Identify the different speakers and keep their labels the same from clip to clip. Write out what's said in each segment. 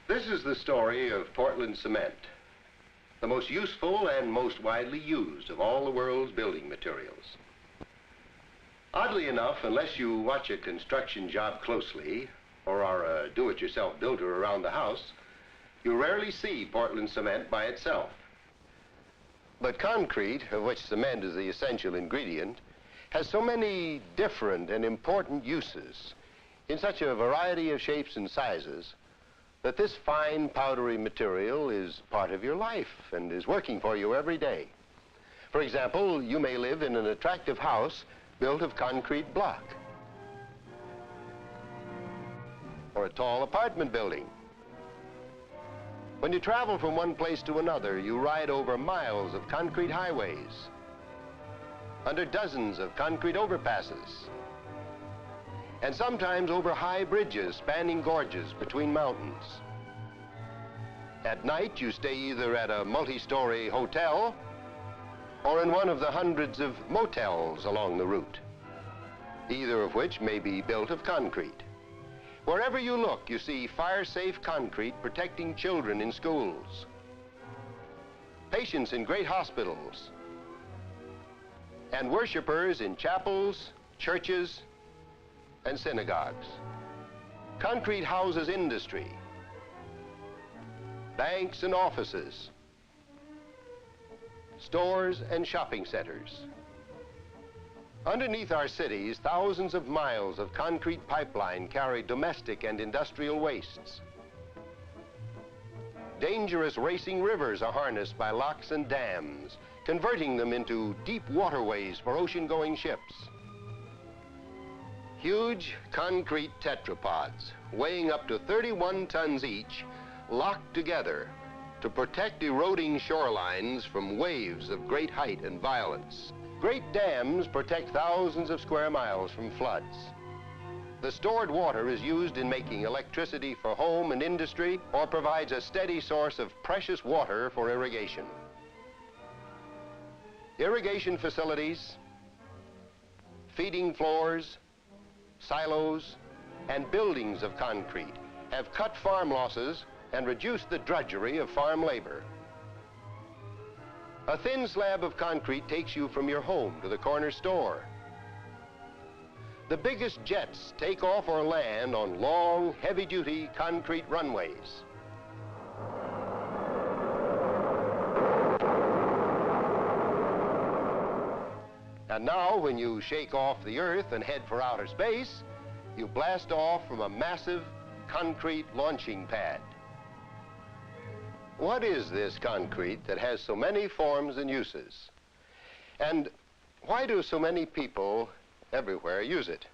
Speaker 1: This is the story of Portland cement, the most useful and most widely used of all the world's building materials. Oddly enough, unless you watch a construction job closely or are a do-it-yourself builder around the house, you rarely see Portland cement by itself. But concrete, of which cement is the essential ingredient, has so many different and important uses in such a variety of shapes and sizes that this fine powdery material is part of your life and is working for you every day. For example, you may live in an attractive house built of concrete block, or a tall apartment building. When you travel from one place to another, you ride over miles of concrete highways, under dozens of concrete overpasses, and sometimes over high bridges spanning gorges between mountains. At night, you stay either at a multi-story hotel or in one of the hundreds of motels along the route, either of which may be built of concrete. Wherever you look, you see fire-safe concrete protecting children in schools, patients in great hospitals, and worshipers in chapels, churches, and synagogues. Concrete houses industry, banks and offices, stores and shopping centers. Underneath our cities, thousands of miles of concrete pipeline carry domestic and industrial wastes. Dangerous racing rivers are harnessed by locks and dams, converting them into deep waterways for ocean-going ships. Huge concrete tetrapods, weighing up to 31 tons each, locked together to protect eroding shorelines from waves of great height and violence. Great dams protect thousands of square miles from floods. The stored water is used in making electricity for home and industry, or provides a steady source of precious water for irrigation. Irrigation facilities, feeding floors, silos, and buildings of concrete have cut farm losses and reduced the drudgery of farm labor. A thin slab of concrete takes you from your home to the corner store. The biggest jets take off or land on long, heavy-duty concrete runways. And now, when you shake off the earth and head for outer space, you blast off from a massive concrete launching pad. What is this concrete that has so many forms and uses? And why do so many people everywhere use it?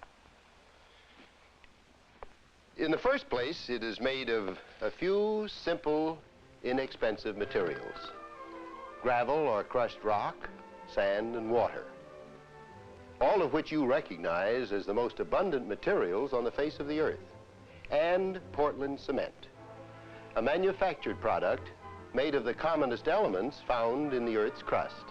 Speaker 1: In the first place, it is made of a few simple, inexpensive materials: gravel or crushed rock, sand, and water, all of which you recognize as the most abundant materials on the face of the earth, and Portland cement, a manufactured product made of the commonest elements found in the Earth's crust.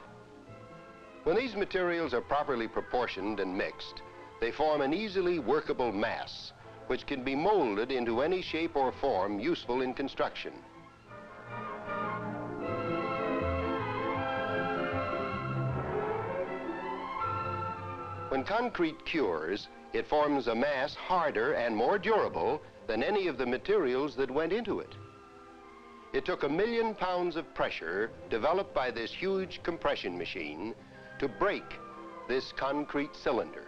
Speaker 1: When these materials are properly proportioned and mixed, they form an easily workable mass, which can be molded into any shape or form useful in construction. When concrete cures, it forms a mass harder and more durable than any of the materials that went into it. It took 1 million pounds of pressure developed by this huge compression machine to break this concrete cylinder.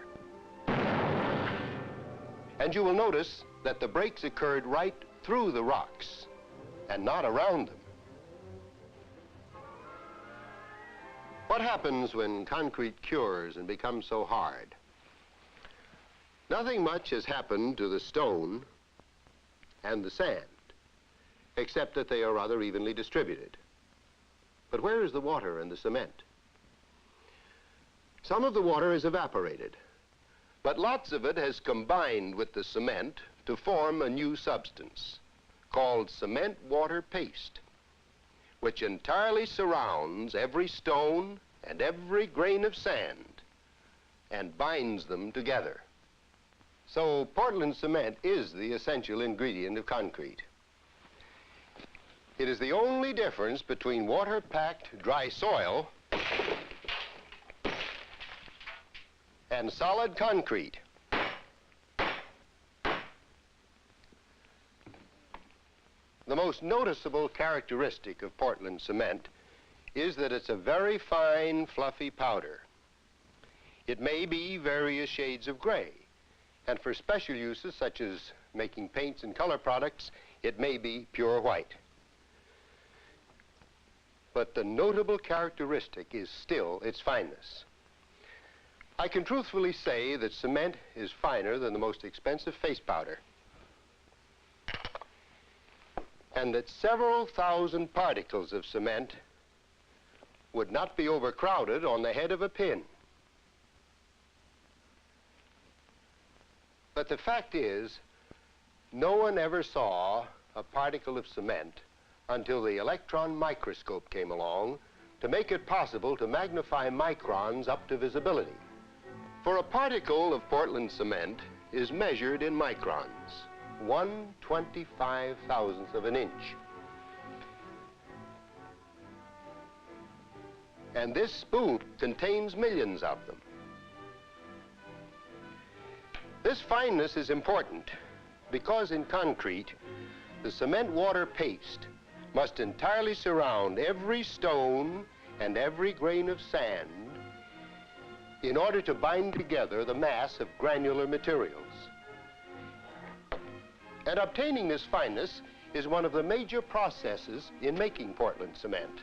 Speaker 1: And you will notice that the breaks occurred right through the rocks and not around them. What happens when concrete cures and becomes so hard? Nothing much has happened to the stone and the sand, except that they are rather evenly distributed. But where is the water and the cement? Some of the water is evaporated, but lots of it has combined with the cement to form a new substance called cement water paste, which entirely surrounds every stone and every grain of sand and binds them together. So Portland cement is the essential ingredient of concrete. It is the only difference between water-packed dry soil and solid concrete. The most noticeable characteristic of Portland cement is that it's a very fine, fluffy powder. It may be various shades of gray, and for special uses such as making paints and color products, it may be pure white. But the notable characteristic is still its fineness. I can truthfully say that cement is finer than the most expensive face powder, and that several thousand particles of cement would not be overcrowded on the head of a pin. But the fact is, no one ever saw a particle of cement until the electron microscope came along to make it possible to magnify microns up to visibility. For a particle of Portland cement is measured in microns, 1/25,000th of an inch. And this spoon contains millions of them. This fineness is important because in concrete, the cement water paste must entirely surround every stone and every grain of sand in order to bind together the mass of granular materials. And obtaining this fineness is one of the major processes in making Portland cement.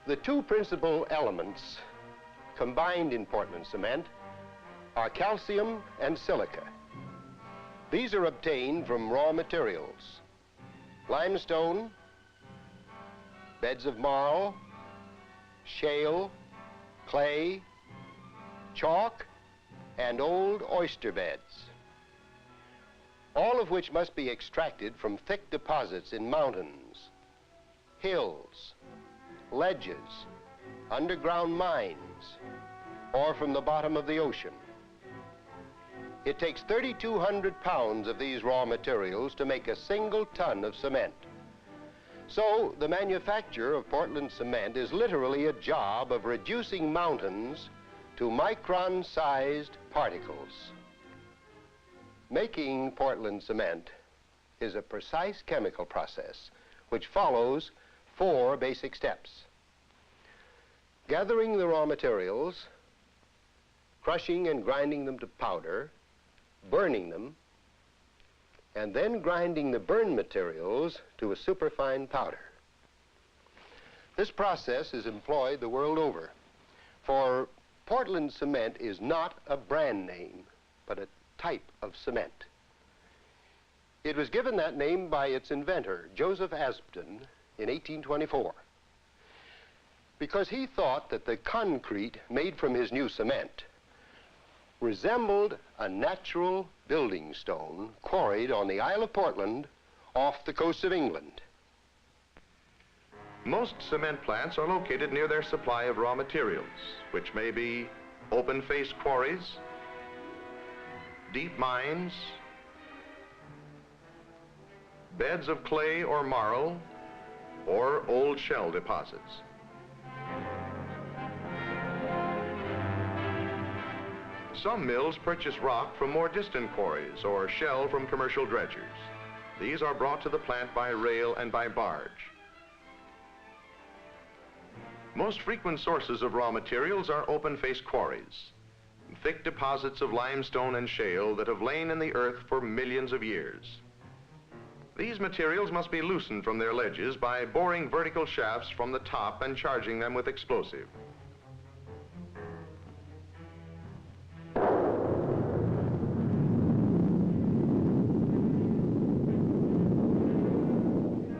Speaker 1: The two principal elements combined in Portland cement are calcium and silica. These are obtained from raw materials: limestone, beds of marl, shale, clay, chalk, and old oyster beds, all of which must be extracted from thick deposits in mountains, hills, ledges, underground mines, or from the bottom of the ocean. It takes 3,200 pounds of these raw materials to make a single ton of cement. So the manufacture of Portland cement is literally a job of reducing mountains to micron-sized particles. Making Portland cement is a precise chemical process which follows 4 basic steps: gathering the raw materials, crushing and grinding them to powder, burning them, and then grinding the burned materials to a superfine powder. This process is employed the world over, for Portland cement is not a brand name, but a type of cement. It was given that name by its inventor, Joseph Aspdin, in 1824, because he thought that the concrete made from his new cement resembled a natural building stone quarried on the Isle of Portland off the coast of England.
Speaker 2: Most cement plants are located near their supply of raw materials, which may be open-face quarries, deep mines, beds of clay or marl, or old shell deposits. Some mills purchase rock from more distant quarries or shell from commercial dredgers. These are brought to the plant by rail and by barge. Most frequent sources of raw materials are open-face quarries, thick deposits of limestone and shale that have lain in the earth for millions of years. These materials must be loosened from their ledges by boring vertical shafts from the top and charging them with explosive.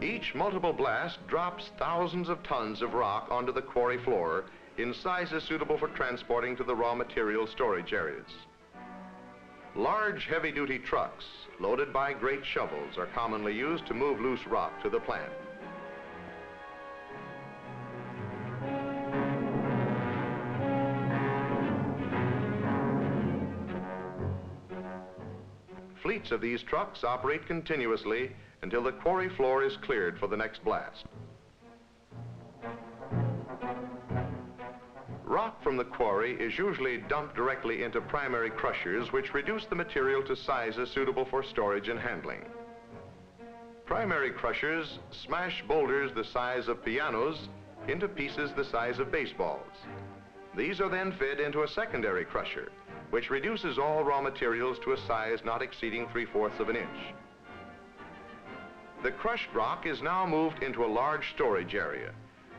Speaker 2: Each multiple blast drops thousands of tons of rock onto the quarry floor in sizes suitable for transporting to the raw material storage areas. Large heavy-duty trucks loaded by great shovels are commonly used to move loose rock to the plant. Fleets of these trucks operate continuously until the quarry floor is cleared for the next blast. Rock from the quarry is usually dumped directly into primary crushers, which reduce the material to sizes suitable for storage and handling. Primary crushers smash boulders the size of pianos into pieces the size of baseballs. These are then fed into a secondary crusher, which reduces all raw materials to a size not exceeding 3/4 of an inch. The crushed rock is now moved into a large storage area,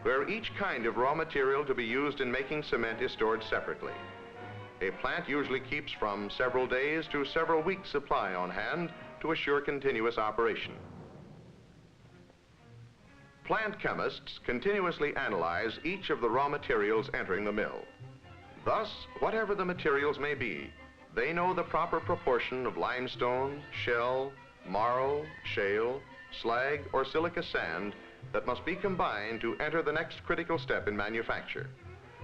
Speaker 2: where each kind of raw material to be used in making cement is stored separately. A plant usually keeps from several days to several weeks' supply on hand to assure continuous operation. Plant chemists continuously analyze each of the raw materials entering the mill. Thus, whatever the materials may be, they know the proper proportion of limestone, shell, marl, shale, slag, or silica sand that must be combined to enter the next critical step in manufacture,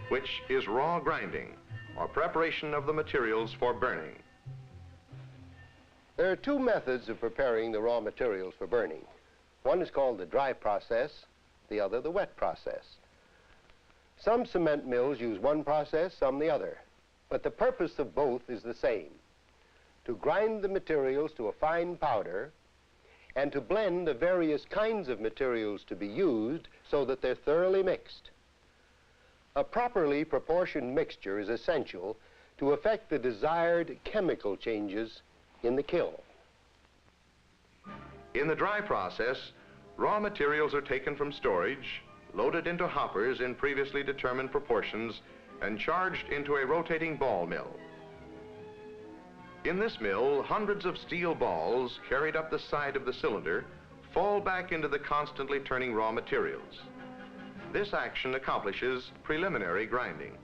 Speaker 2: which is raw grinding, or preparation of the materials for burning.
Speaker 1: There are two methods of preparing the raw materials for burning. One is called the dry process, the other the wet process. Some cement mills use one process, some the other, but the purpose of both is the same: to grind the materials to a fine powder and to blend the various kinds of materials to be used so that they're thoroughly mixed. A properly proportioned mixture is essential to effect the desired chemical changes in the kiln.
Speaker 2: In the dry process, raw materials are taken from storage, loaded into hoppers in previously determined proportions, and charged into a rotating ball mill. In this mill, hundreds of steel balls carried up the side of the cylinder fall back into the constantly turning raw materials. This action accomplishes preliminary grinding.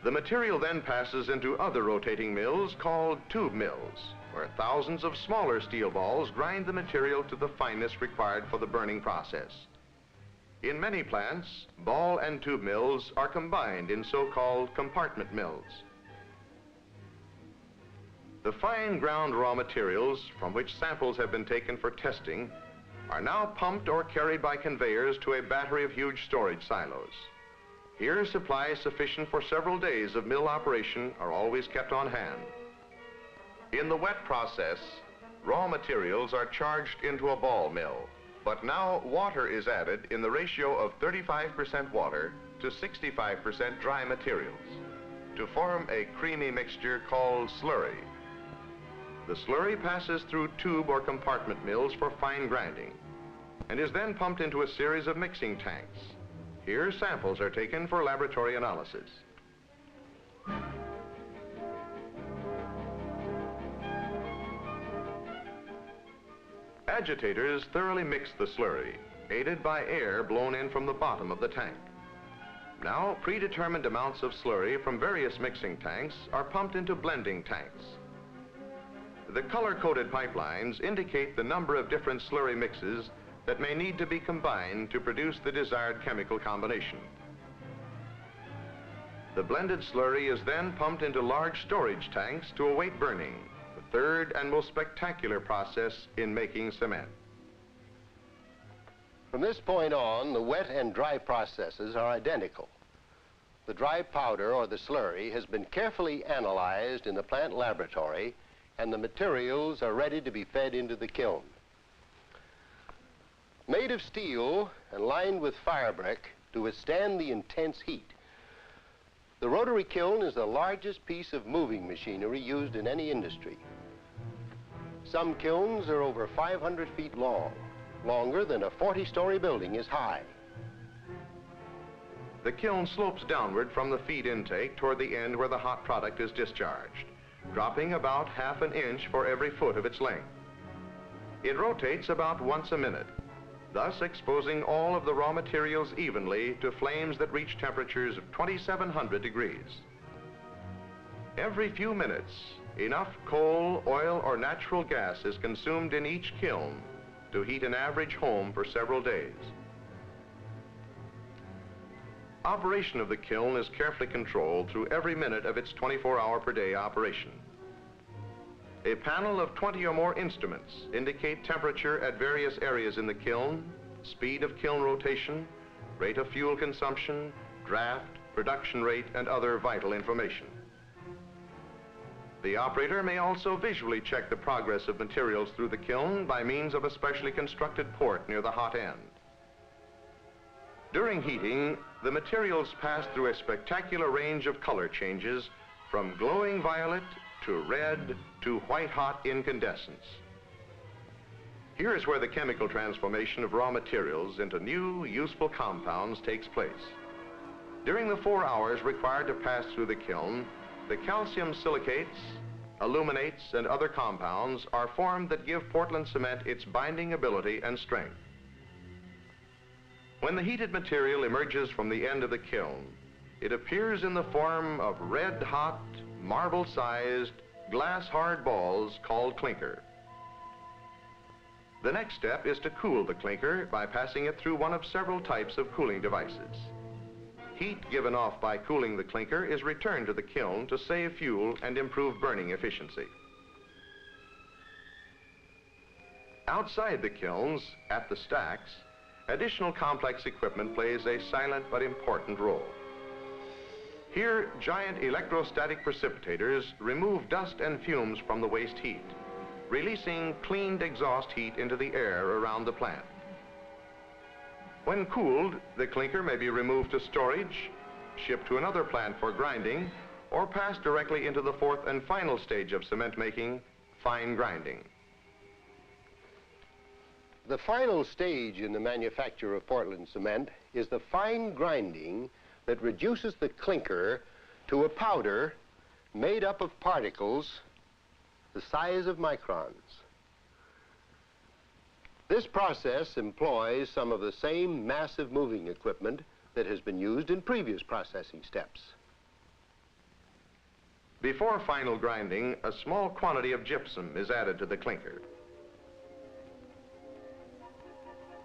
Speaker 2: The material then passes into other rotating mills called tube mills, where thousands of smaller steel balls grind the material to the fineness required for the burning process. In many plants, ball and tube mills are combined in so-called compartment mills. The fine ground raw materials from which samples have been taken for testing are now pumped or carried by conveyors to a battery of huge storage silos. Here, supplies sufficient for several days of mill operation are always kept on hand. In the wet process, raw materials are charged into a ball mill, but now water is added in the ratio of 35% water to 65% dry materials to form a creamy mixture called slurry. The slurry passes through tube or compartment mills for fine grinding and is then pumped into a series of mixing tanks. Here, samples are taken for laboratory analysis. Agitators thoroughly mix the slurry, aided by air blown in from the bottom of the tank. Now, predetermined amounts of slurry from various mixing tanks are pumped into blending tanks. The color-coded pipelines indicate the number of different slurry mixes that may need to be combined to produce the desired chemical combination. The blended slurry is then pumped into large storage tanks to await burning, the third and most spectacular process in making cement.
Speaker 1: From this point on, the wet and dry processes are identical. The dry powder, or the slurry, has been carefully analyzed in the plant laboratory, and the materials are ready to be fed into the kiln. Made of steel and lined with fire brick to withstand the intense heat, the rotary kiln is the largest piece of moving machinery used in any industry. Some kilns are over 500 feet long, longer than a 40-story building is high.
Speaker 2: The kiln slopes downward from the feed intake toward the end where the hot product is discharged, dropping about ½ an inch for every foot of its length. It rotates about once a minute, thus exposing all of the raw materials evenly to flames that reach temperatures of 2,700 degrees. Every few minutes, enough coal, oil, or natural gas is consumed in each kiln to heat an average home for several days. Operation of the kiln is carefully controlled through every minute of its 24-hour-per-day operation. A panel of 20 or more instruments indicate temperature at various areas in the kiln, speed of kiln rotation, rate of fuel consumption, draft, production rate, and other vital information. The operator may also visually check the progress of materials through the kiln by means of a specially constructed port near the hot end. During heating, the materials pass through a spectacular range of color changes from glowing violet to red to white-hot incandescence. Here is where the chemical transformation of raw materials into new, useful compounds takes place. During the 4 hours required to pass through the kiln, the calcium silicates, aluminates, and other compounds are formed that give Portland cement its binding ability and strength. When the heated material emerges from the end of the kiln, it appears in the form of red-hot, marble-sized, glass-hard balls called clinker. The next step is to cool the clinker by passing it through one of several types of cooling devices. Heat given off by cooling the clinker is returned to the kiln to save fuel and improve burning efficiency. Outside the kilns, at the stacks, additional complex equipment plays a silent but important role. Here, giant electrostatic precipitators remove dust and fumes from the waste heat, releasing cleaned exhaust heat into the air around the plant. When cooled, the clinker may be removed to storage, shipped to another plant for grinding, or passed directly into the fourth and final stage of cement making, fine grinding.
Speaker 1: The final stage in the manufacture of Portland cement is the fine grinding that reduces the clinker to a powder made up of particles the size of microns. This process employs some of the same massive moving equipment that has been used in previous processing steps.
Speaker 2: Before final grinding, a small quantity of gypsum is added to the clinker.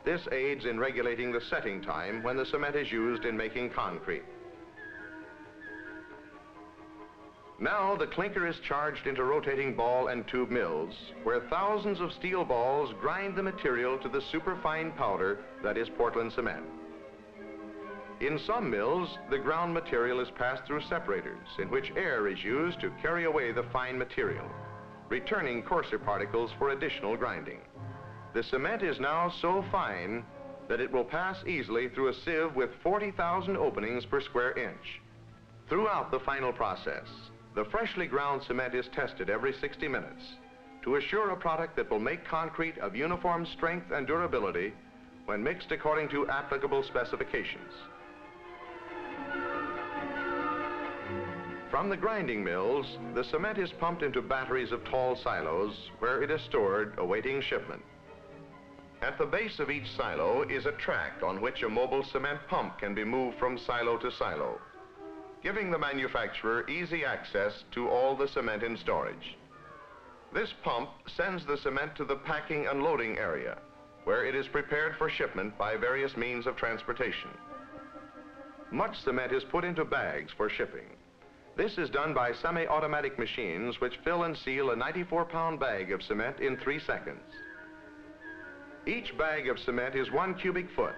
Speaker 2: This aids in regulating the setting time when the cement is used in making concrete. Now the clinker is charged into rotating ball and tube mills, where thousands of steel balls grind the material to the superfine powder that is Portland cement. In some mills, the ground material is passed through separators, in which air is used to carry away the fine material, returning coarser particles for additional grinding. The cement is now so fine that it will pass easily through a sieve with 40,000 openings per square inch. Throughout the final process, the freshly ground cement is tested every 60 minutes to assure a product that will make concrete of uniform strength and durability when mixed according to applicable specifications. From the grinding mills, the cement is pumped into batteries of tall silos where it is stored awaiting shipment. At the base of each silo is a track on which a mobile cement pump can be moved from silo to silo, giving the manufacturer easy access to all the cement in storage. This pump sends the cement to the packing and loading area, where it is prepared for shipment by various means of transportation. Much cement is put into bags for shipping. This is done by semi-automatic machines which fill and seal a 94-pound bag of cement in 3 seconds. Each bag of cement is 1 cubic foot,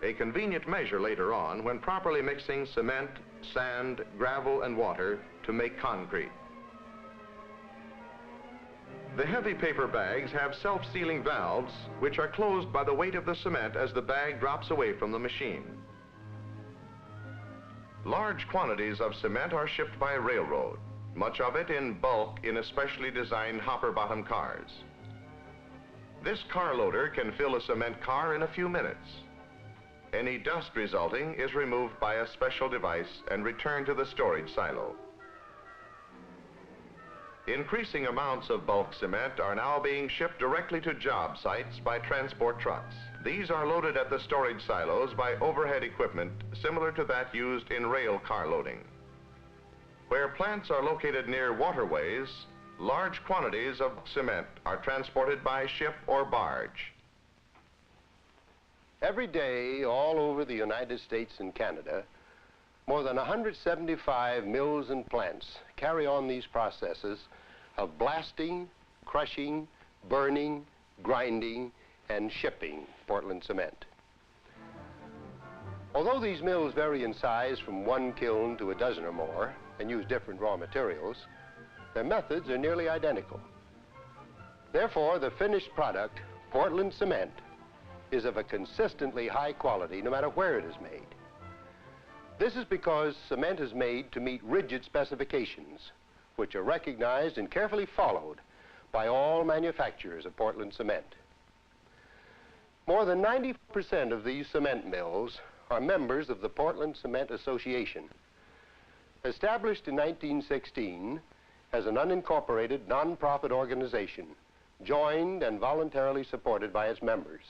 Speaker 2: a convenient measure later on when properly mixing cement, sand, gravel, and water to make concrete. The heavy paper bags have self-sealing valves which are closed by the weight of the cement as the bag drops away from the machine. Large quantities of cement are shipped by railroad, much of it in bulk in especially designed hopper-bottom cars. This car loader can fill a cement car in a few minutes. Any dust resulting is removed by a special device and returned to the storage silo. Increasing amounts of bulk cement are now being shipped directly to job sites by transport trucks. These are loaded at the storage silos by overhead equipment similar to that used in rail car loading. Where plants are located near waterways, large quantities of cement are transported by ship or barge.
Speaker 1: Every day, all over the United States and Canada, more than 175 mills and plants carry on these processes of blasting, crushing, burning, grinding, and shipping Portland cement. Although these mills vary in size from one kiln to a dozen or more and use different raw materials, their methods are nearly identical. Therefore, the finished product, Portland cement, is of a consistently high quality no matter where it is made. This is because cement is made to meet rigid specifications, which are recognized and carefully followed by all manufacturers of Portland cement. More than 90% of these cement mills are members of the Portland Cement Association. Established in 1916 as an unincorporated non-profit organization, joined and voluntarily supported by its members.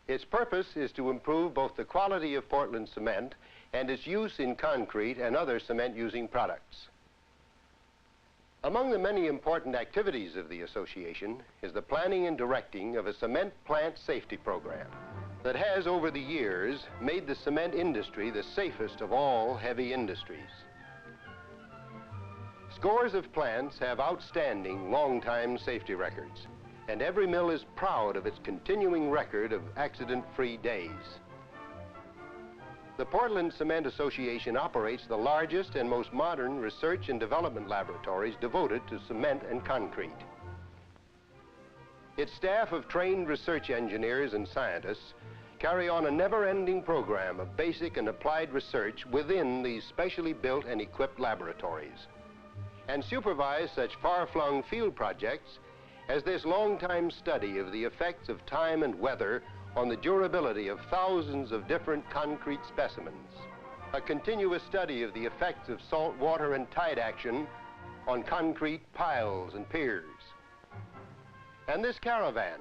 Speaker 1: Its purpose is to improve both the quality of Portland cement and its use in concrete and other cement-using products. Among the many important activities of the association is the planning and directing of a cement plant safety program that has, over the years, made the cement industry the safest of all heavy industries. Scores of plants have outstanding long-time safety records, and every mill is proud of its continuing record of accident-free days. The Portland Cement Association operates the largest and most modern research and development laboratories devoted to cement and concrete. Its staff of trained research engineers and scientists carry on a never-ending program of basic and applied research within these specially built and equipped laboratories, and supervise such far-flung field projects as this long-time study of the effects of time and weather on the durability of thousands of different concrete specimens, a continuous study of the effects of salt water and tide action on concrete piles and piers, and this caravan,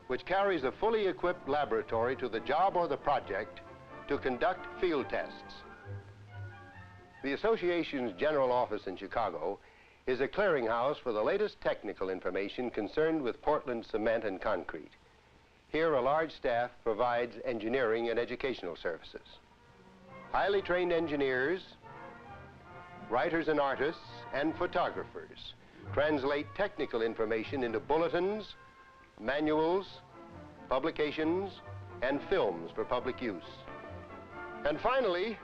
Speaker 1: which carries a fully equipped laboratory to the job or the project to conduct field tests. The association's general office in Chicago is a clearinghouse for the latest technical information concerned with Portland cement and concrete. Here, a large staff provides engineering and educational services. Highly trained engineers, writers and artists, and photographers translate technical information into bulletins, manuals, publications, and films for public use. And finally,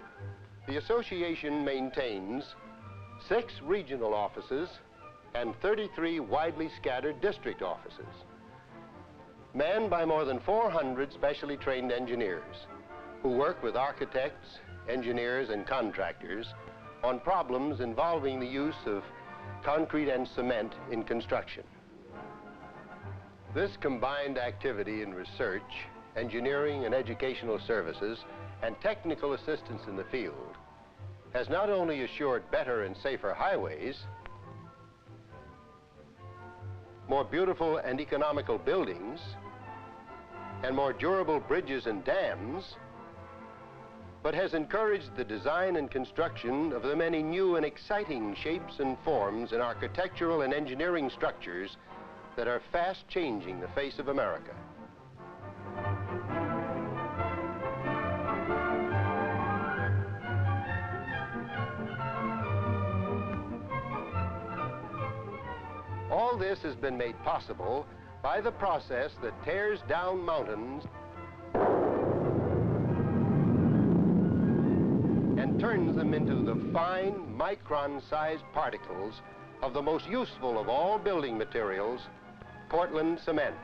Speaker 1: the association maintains 6 regional offices and 33 widely scattered district offices, manned by more than 400 specially trained engineers who work with architects, engineers, and contractors on problems involving the use of concrete and cement in construction. This combined activity in research, engineering and educational services, and technical assistance in the field has not only assured better and safer highways, more beautiful and economical buildings, and more durable bridges and dams, but has encouraged the design and construction of the many new and exciting shapes and forms in architectural and engineering structures that are fast changing the face of America. All this has been made possible by the process that tears down mountains and turns them into the fine micron-sized particles of the most useful of all building materials, Portland cement.